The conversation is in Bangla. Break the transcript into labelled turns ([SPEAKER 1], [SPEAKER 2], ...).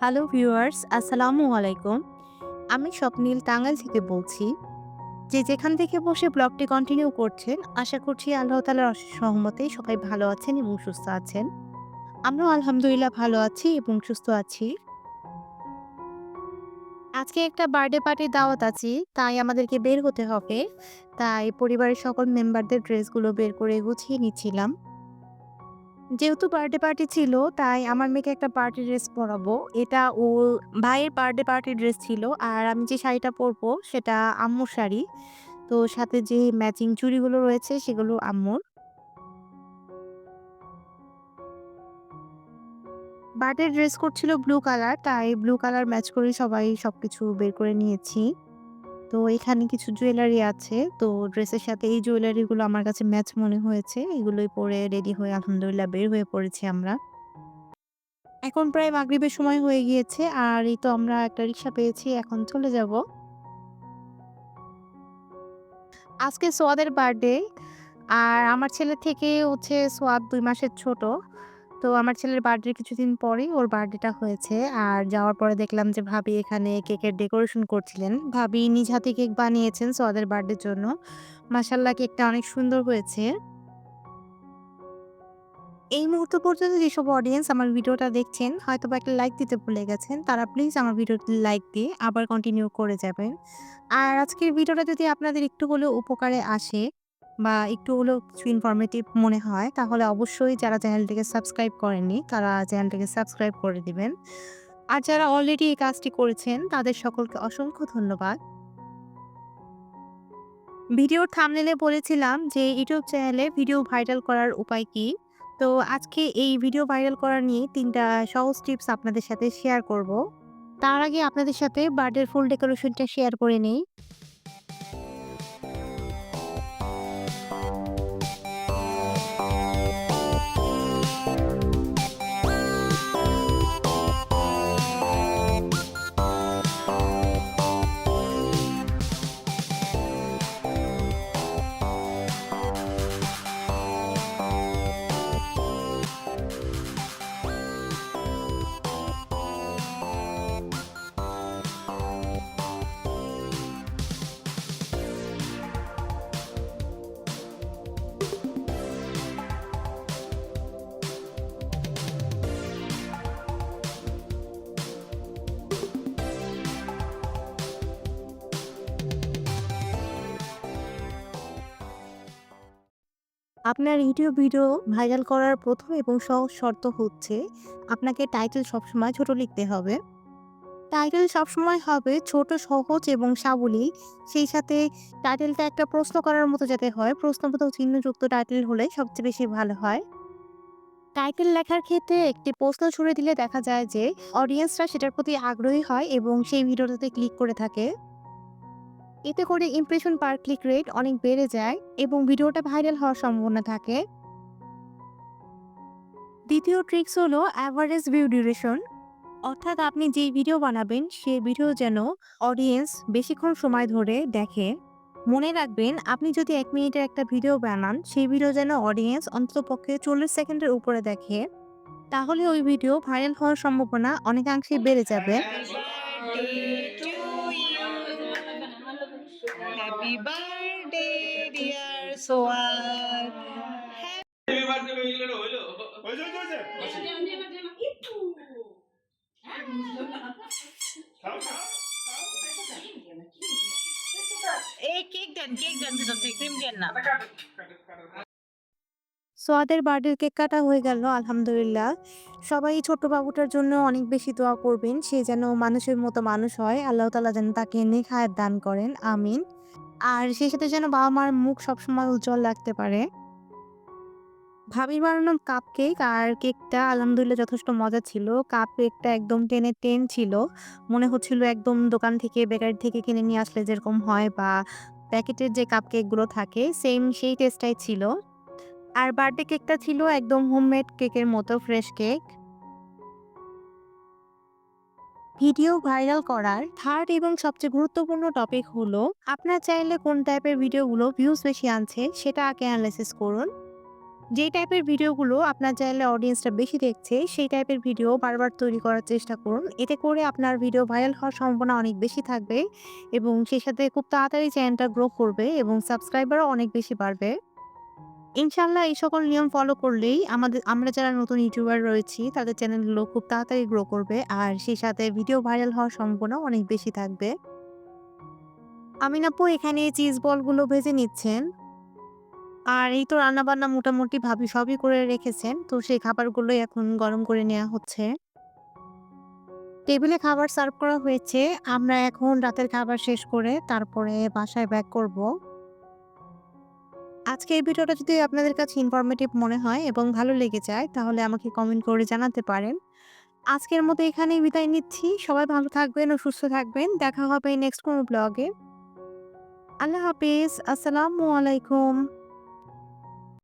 [SPEAKER 1] হ্যালো ভিউয়ার্স, আসসালামু আলাইকুম। আমি স্বপ্নীল টাঙ্গাইল থেকে বলছি। যেখান থেকে বসে ব্লগটি কন্টিনিউ করছেন, আশা করছি আল্লাহ তাআলার অশেষ রহমতেই সবাই ভালো আছেন এবং সুস্থ আছেন। আমরাও আলহামদুলিল্লাহ ভালো আছি এবং সুস্থ আছি। আজকে একটা বার্থডে পার্টির দাওয়াত আছে, তাই আমাদেরকে বের হতে হবে। তাই পরিবারের সকল মেম্বারদের ড্রেসগুলো বের করে গুছিয়ে নিচ্ছিলাম। যেহেতু বার্থডে পার্টি ছিল, তাই আমার মেয়েকে একটা পার্টি ড্রেস পরাবো। এটা ওর ভাইয়ের বার্থডে পার্টি ড্রেস ছিল। আর আমি যে শাড়িটা পরবো সেটা আম্মুর শাড়ি। তো সাথে যে ম্যাচিং চুড়িগুলো রয়েছে সেগুলো আম্মুর। বার্থডে ড্রেস কোড ছিল ব্লু কালার, তাই ব্লু কালার ম্যাচ করে সবাই সবকিছু বের করে নিয়েছি। তো এখানে কিছু জুয়েলারি আছে। তো ড্রেসের সাথে এই জুয়েলারিগুলো আমার কাছে ম্যাচ মনে হয়েছে। এগুলোই পরে রেডি হয়ে আলহামদুলিল্লাহ বের হয়ে পড়েছি আমরা। এখন প্রায় মাগরিবের সময় হয়ে গিয়েছে। আর এই তো আমরা একটা রিক্সা পেয়েছি। এখন চলে যাব। আজকে সোয়াদের বার্থডে। আর আমার ছেলের থেকে হচ্ছে সোয়াদ ২ মাসের ছোট। তো আমার ছেলের বার্থডের কিছুদিন পরেই ওর বার্থডেটা হয়েছে। আর যাওয়ার পরে দেখলাম যে ভাবি এখানে কেকের ডেকোরেশন করছিলেন। ভাবি নিজ হাতে কেক বানিয়েছেন সোয়াদের বার্থডের জন্য। মাশাআল্লাহ কেকটা অনেক সুন্দর হয়েছে। এই মুহূর্ত পর্যন্ত যেসব অডিয়েন্স আমার ভিডিওটা দেখছেন হয়তোবা একটা লাইক দিতে ভুলে গেছেন। তারা প্লিজ আমার ভিডিওতে লাইক দিয়ে আবার কন্টিনিউ করে যাবেন। আর আজকের ভিডিওটা যদি আপনাদের একটু হলেও উপকারে আসে বা একটু হলেও কিছু ইনফরমেটিভ মনে হয়, তাহলে অবশ্যই যারা চ্যানেলটিকে সাবস্ক্রাইব করেননি তারা চ্যানেলটিকে সাবস্ক্রাইব করে দিবেন। আর যারা অলরেডি এই কাজটি করেছেন তাদের সকলকে অসংখ্য ধন্যবাদ। ভিডিওর থাম্বনেইলে বলেছিলাম যে ইউটিউব চ্যানেলে ভিডিও ভাইরাল করার উপায় কি? তো আজকে এই ভিডিও ভাইরাল করা নিয়ে ৩ টা সহজ টিপস আপনাদের সাথে শেয়ার করব। তার আগে আপনাদের সাথে বার্থডের ফুল ডেকোরেশনটা শেয়ার করে নেই। আপনার ইউটিউব ভিডিও ভাইরাল করার ১ম এবং সহজ শর্ত হচ্ছে আপনাকে টাইটেল সবসময় ছোট লিখতে হবে। টাইটেল সবসময় হবে ছোট, সহজ এবং সাবলীল। সেই সাথে টাইটেলটা একটা প্রশ্ন করার মতো যাতে হয়, প্রশ্নবোধক চিহ্নযুক্ত টাইটেল হলে সবচেয়ে বেশি ভালো হয়। টাইটেল লেখার ক্ষেত্রে একটি প্রশ্ন ছুড়ে দিলে দেখা যায় যে অডিয়েন্সরা সেটার প্রতি আগ্রহী হয় এবং সেই ভিডিওটাতে ক্লিক করে থাকে। এতে করে ইমপ্রেশন পার ক্লিক রেট অনেক বেড়ে যায় এবং ভিডিওটা ভাইরাল হওয়ার সম্ভাবনা থাকে। দ্বিতীয় ট্রিক্স হলো অ্যাভারেজ ভিউ ডিউরেশন। অর্থাৎ আপনি যেই ভিডিও বানাবেন সেই ভিডিও যেন অডিয়েন্স বেশিক্ষণ সময় ধরে দেখে। মনে রাখবেন আপনি যদি ১ মিনিটের একটা ভিডিও বানান সেই ভিডিও যেন অডিয়েন্স অন্ততপক্ষে ৪০ সেকেন্ডের উপরে দেখে। তাহলে ওই ভিডিও ভাইরাল হওয়ার সম্ভাবনা অনেকাংশেই বেড়ে যাবে।
[SPEAKER 2] Happy birthday to you. Happy birthday, dear Swat. এই কেক দেন ভিতর ক্রিম দেন না।
[SPEAKER 1] সোয়াদের বার্থডের কেক কাটা হয়ে গেল আলহামদুলিল্লাহ। সবাই ছোট্ট বাবুটার জন্য অনেক বেশি দোয়া করবেন। সে যেন মানুষের মতো মানুষ হয়। আল্লাহ তাআলা যেন তাকে নেক হায়াত দান করেন। আমিন। আর সেই সাথে যেন বাবা-মার মুখ সবসময় উজ্জ্বল রাখতে পারে। ভাবির বানানো কাপকেক আর কেকটা আলহামদুলিল্লাহ যথেষ্ট মজা ছিল। কাপকেকটা একদম 10 এ 10 ছিল। মনে হচ্ছিল একদম দোকান থেকে বেকারি থেকে কিনে নিয়ে আসলে যেরকম হয় বা প্যাকেটের যে কাপকেকগুলো থাকে সেম সেই টেস্টটাই ছিল। আর বার্থডে কেকটা ছিল একদম হোমমেড কেকের মতো ফ্রেশ কেক। ভিডিও ভাইরাল করার থার্ড এবং সবচেয়ে গুরুত্বপূর্ণ টপিক হলো আপনার চাইলে কোন টাইপের ভিডিওগুলো ভিউজ বেশি আনছে সেটা আগে অ্যানালাইসিস করুন। যেই টাইপের ভিডিওগুলো আপনার চ্যানেলে অডিয়েন্সটা বেশি দেখছে, সেই টাইপের ভিডিও বারবার তৈরি করার চেষ্টা করুন। এতে করে আপনার ভিডিও ভাইরাল হওয়ার সম্ভাবনা অনেক বেশি থাকবে এবং সেই সাথে খুব তাড়াতাড়ি চ্যানেলটা গ্রো করবে এবং সাবস্ক্রাইবারও অনেক বেশি বাড়বে। ইনশাআল্লাহ এই সকল নিয়ম ফলো করলেই আমরা যারা নতুন ইউটিউবার রয়েছি তাদের চ্যানেলগুলো খুব তাড়াতাড়ি গ্রো করবে আর সেই সাথে ভিডিও ভাইরাল হওয়ার সম্ভাবনাও অনেক বেশি থাকবে। আমিন আপু এখানে চিজ বলগুলো ভেজে নিচ্ছেন। আর এই তো রান্নাবান্না মোটামুটি ভাবি সবই করে রেখেছেন। তো সেই খাবারগুলোই এখন গরম করে নেয়া হচ্ছে। টেবিলে খাবার সার্ভ করা হয়েছে। আমরা এখন রাতের খাবার শেষ করে তারপরে বাসায় ব্যাক করব। আজকে এই ভিডিওটা যদি আপনাদের কাছে ইনফরমেটিভ মনে হয় এবং ভালো লেগে যায় তাহলে আমাকে কমেন্ট করে জানাতে পারেন। আজকের মতো এখানেই বিদায় নিচ্ছি। সবাই ভালো থাকবেন ও সুস্থ থাকবেন। দেখা হবে নেক্সট কোনো ব্লগে। আল্লাহ হাফেজ। আসসালামু আলাইকুম।